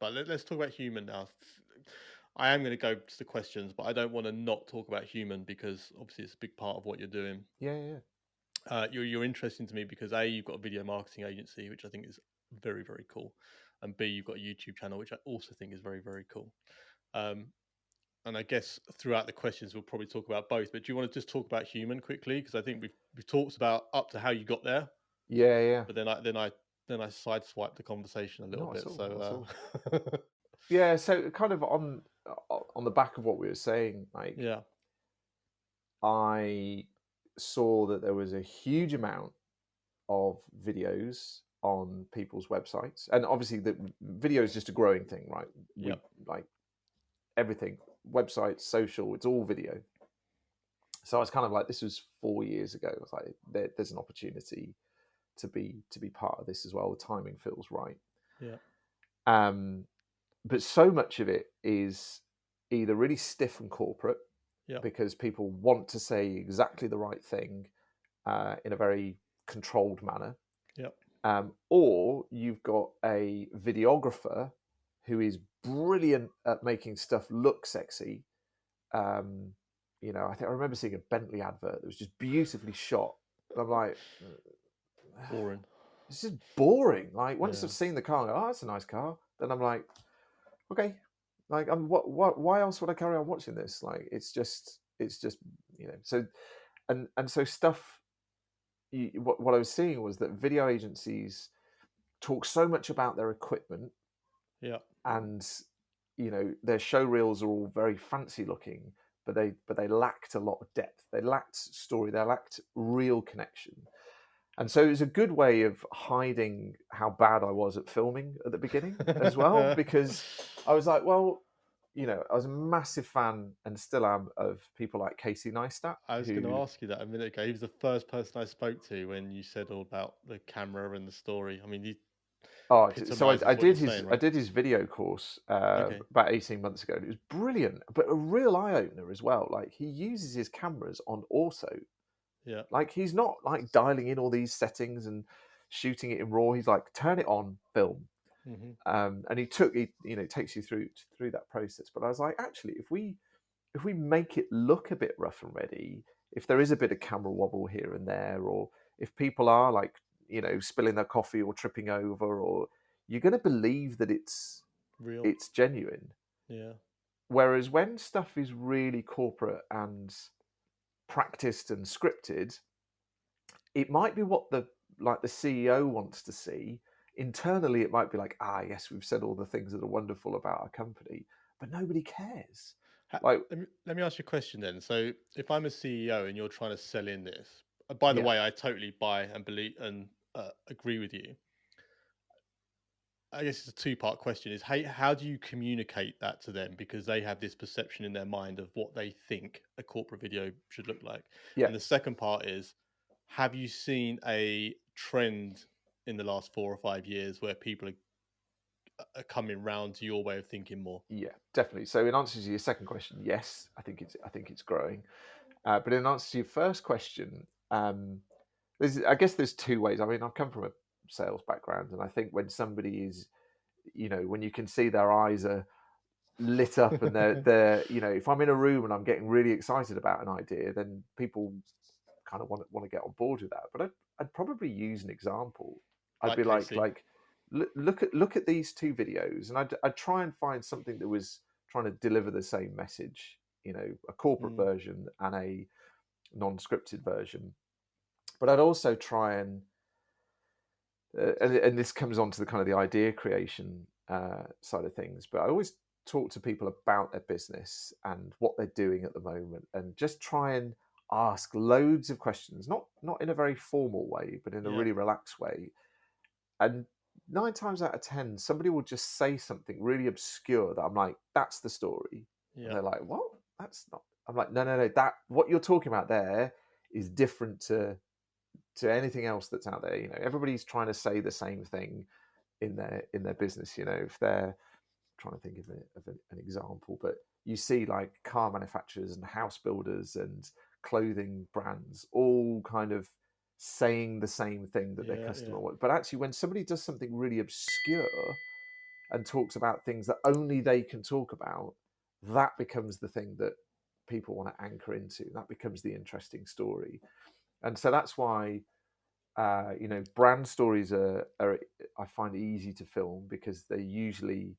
But let's talk about human now. I am going to go to the questions, but I don't want to not talk about human because obviously it's a big part of what you're doing. Yeah, yeah, yeah. You're interesting to me because A, you've got a video marketing agency, which I think is very, very cool. And B, you've got a YouTube channel, which I also think is very, very cool. Um, and I guess throughout the questions, we'll probably talk about both. But do you want to just talk about human quickly? Because I think we've talked about up to how you got there, Yeah, yeah. but then I sideswiped the conversation a little Not at bit. all, not at So all. Yeah, so kind of on the back of what we were saying, like yeah, I saw that there was a huge amount of videos on people's websites, and obviously the video is just a growing thing, right? We yep, like everything, websites, social, it's all video. So I was kind of like, this was 4 years ago. I was like, there's an opportunity to be part of this as well. The timing feels right. yeah, Um, but so much of it is either really stiff and corporate yeah, because people want to say exactly the right thing in a very controlled manner, yep, or you've got a videographer who is brilliant at making stuff look sexy. Um, I think I remember seeing a Bentley advert that was just beautifully shot. And I'm like, boring. this is boring. Like once Yeah, I've seen the car, I go, oh, that's a nice car. Then I'm like, okay, like what? Why else would I carry on watching this? Like it's just So so stuff. What I was seeing was that video agencies talk so much about their equipment, yeah, and their show reels are all very fancy looking, but they lacked a lot of depth. They lacked story. They lacked real connection. And so it was a good way of hiding how bad I was at filming at the beginning as well, because I was like, well, I was a massive fan and still am of people like Casey Neistat, I was going to who, ask you that a minute ago. He was the first person I spoke to when you said all about the camera and the story. I mean, he oh, so I, epitomizes I what did you're his saying, I right? did his video course Okay. about 18 months ago. And it was brilliant, but a real eye opener as well. Like he uses his cameras on auto. Yeah. Like he's not like dialing in all these settings and shooting it in raw. He's like, turn it on, film. Hmm. And he takes you through that process. But I was like, actually, if we make it look a bit rough and ready, if there is a bit of camera wobble here and there, or if people are like spilling their coffee or tripping over, or you're going to believe that Real. it's genuine. Yeah. Whereas when stuff is really corporate and practiced and scripted, it might be what the CEO wants to see. Internally, it might be like, yes, we've said all the things that are wonderful about our company, but nobody cares. Like, Let me ask you a question then. So, if I'm a CEO and you're trying to sell in this, by the yeah, way, I totally buy and believe and agree with you. I guess it's a two-part question: is how do you communicate that to them because they have this perception in their mind of what they think a corporate video should look like? yeah. And the second part is, have you seen a trend in the last 4 or 5 years where people are coming round to your way of thinking more? Yeah, definitely. So in answer to your second question, yes, I think it's growing. But in answer to your first question, I guess there's two ways. I mean, I've come from a sales background, and I think when somebody is, when you can see their eyes are lit up and they're if I'm in a room and I'm getting really excited about an idea, then people kind of want to get on board with that. But I'd probably use an example. I'd Like be like Casey. like look at these two videos, and I'd try and find something that was trying to deliver the same message. A corporate Mm, version and a non-scripted version. But I'd also try and this comes on to the kind of the idea creation side of things. But I always talk to people about their business and what they're doing at the moment, and just try and ask loads of questions, not in a very formal way, but in a yeah, really relaxed way. And 9 times out of 10, somebody will just say something really obscure that I'm like, that's the story, and yeah, they're like, what? That's not. I'm like, no, no, no. That what you're talking about there is different to anything else that's out there. Everybody's trying to say the same thing in their business. If they're trying to think of an example, but you see like car manufacturers and house builders and clothing brands all kind of saying the same thing that their yeah, customer yeah. wants. But actually, when somebody does something really obscure, and talks about things that only they can talk about, that becomes the thing that people want to anchor into. That becomes the interesting story. And so that's why brand stories are I find easy to film, because they usually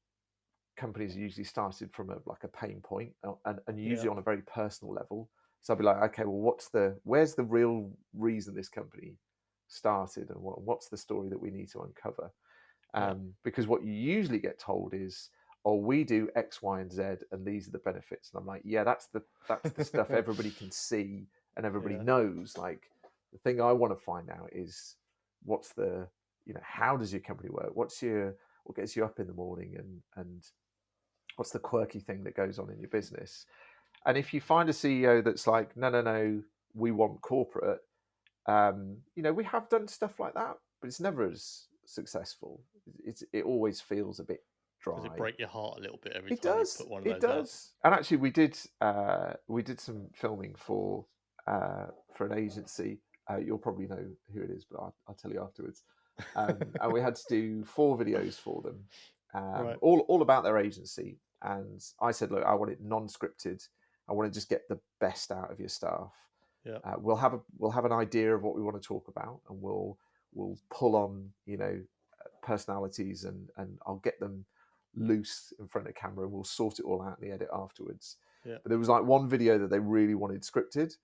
companies are usually started from a pain point, and usually on a very personal level. So I'd be like, okay, well, where's the real reason this company started, and what's the story that we need to uncover? Because what you usually get told is, oh, we do X, Y, and Z, and these are the benefits. And I'm like, yeah, that's the stuff everybody can see and everybody knows. Like, the thing I want to find out is, what's the, how does your company work? What gets you up in the morning, and what's the quirky thing that goes on in your business? And if you find a CEO that's like, no, we want corporate, we have done stuff like that, but it's never as successful. It always feels a bit dry. Does it break your heart a little bit every It time you does. put one of It those out? does. And actually, we did some filming for an agency. You'll probably know who it is, but I'll tell you afterwards. And we had to do 4 videos for them, Right. all about their agency. And I said, look, I want it non-scripted. I want to just get the best out of your staff. Yeah. We'll have an idea of what we want to talk about, and we'll pull on personalities, and I'll get them loose in front of camera, and we'll sort it all out in the edit afterwards. Yeah. But there was like one video that they really wanted scripted.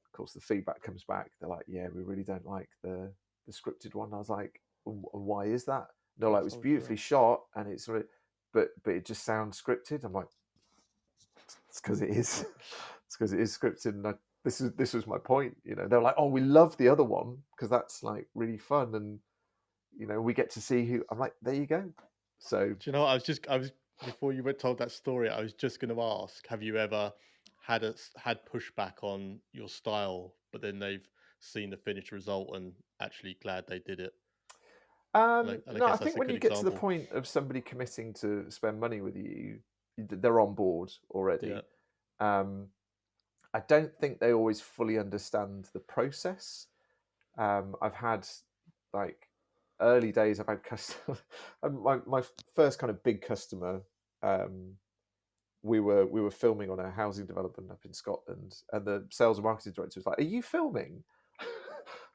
Of course, the feedback comes back. They're like, yeah, we really don't like the scripted one. I was like, why is that? They're like, it was beautifully shot, and it's sort of, but it just sounds scripted. I'm like, it's because it is. It's because it is scripted, and this was my point. They're like, oh, we love the other one because that's like really fun, and we get to see who. I'm like, there you go. So, do you know what, I was before you told that story, I was just going to ask, have you ever had pushback on your style, but then they've seen the finished result and actually glad they did it? And I no, I guess that's think a when good you get to the example. point of somebody committing to spend money with you, they're on board Yeah. already. I don't think they always fully understand the process. I've had, like, early days, I've had customers. My first kind of big customer, we were filming on a housing development up in Scotland, and the sales and marketing director was like, "Are you filming?"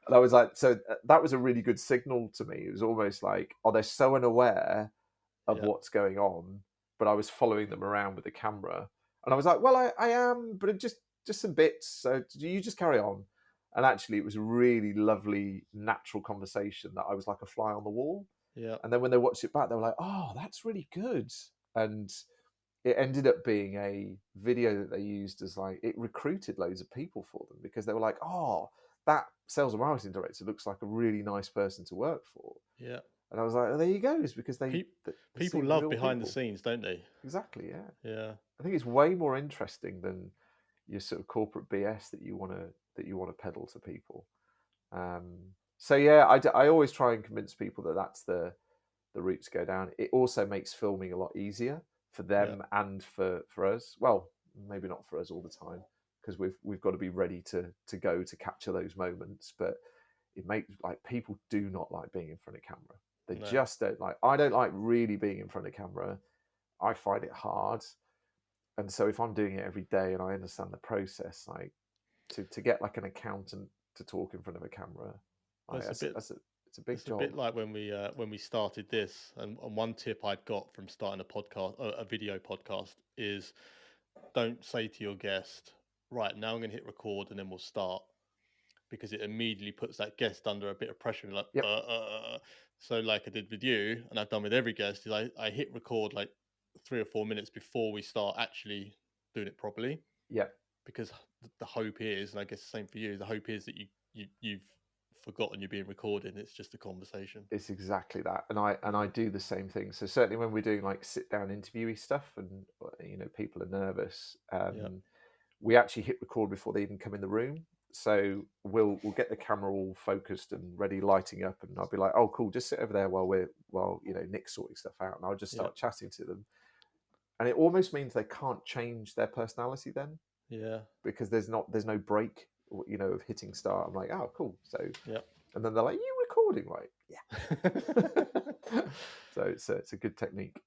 And I was like, so that was a really good signal to me. It was almost like, oh, they're so unaware of Yeah. what's going on, but I was following them around with the camera, and I was like, well, I am, but just some bits. So you just carry on. And actually, it was a really lovely, natural conversation that I was like a fly on the wall. Yeah. And then when they watched it back, they were like, oh, that's really good. And it ended up being a video that they used as, like, it recruited loads of people for them, because they were like, oh, that sales and marketing director looks like a really nice person to work for. Yeah. And I was like, oh, there you go. It's because they People see love real behind the people. scenes, don't they? Exactly, yeah. Yeah. I think it's way more interesting than your sort of corporate BS that you want to peddle to people. So yeah, I always try and convince people that that's the route to go down. It also makes filming a lot easier for Yeah. them and for us. Well, maybe not for us all the time, because we've got to be ready to go to capture those moments. But it makes, like, people do not like being in front of camera. They No. just don't like. I don't like really being in front of camera. I find it hard. And so if I'm doing it every day and I understand the process, like, to get like an accountant to talk in front of a camera, Well, like, it's a bit it's a big It's a job. bit like when we started this, and one tip I'd got from starting a podcast, a video podcast, is don't say to your guest, "Right, now I'm going to hit record and then we'll start," because it immediately puts that guest under a bit of pressure. And like, Yep. So like I did with you, and I've done with every guest, is I hit record like 3 or 4 minutes before we start actually doing it properly, Yep. because the hope is, and I guess the same for you, the hope is that you've forgotten you're being recorded, and it's just a conversation. It's exactly that, and I do the same thing. So certainly when we're doing like sit down interviewee stuff, and people are nervous, Yeah. we actually hit record before they even come in the room. So we'll get the camera all focused and ready, lighting up, and I'll be like, oh, cool, just sit over there while Nick's sorting stuff out, and I'll just start chatting to them. And it almost means they can't change their personality then, Yeah. because there's no break, of hitting start. I'm like, oh, cool. So, Yeah. and then they're like, you recording, right? Yeah. So it's a good technique.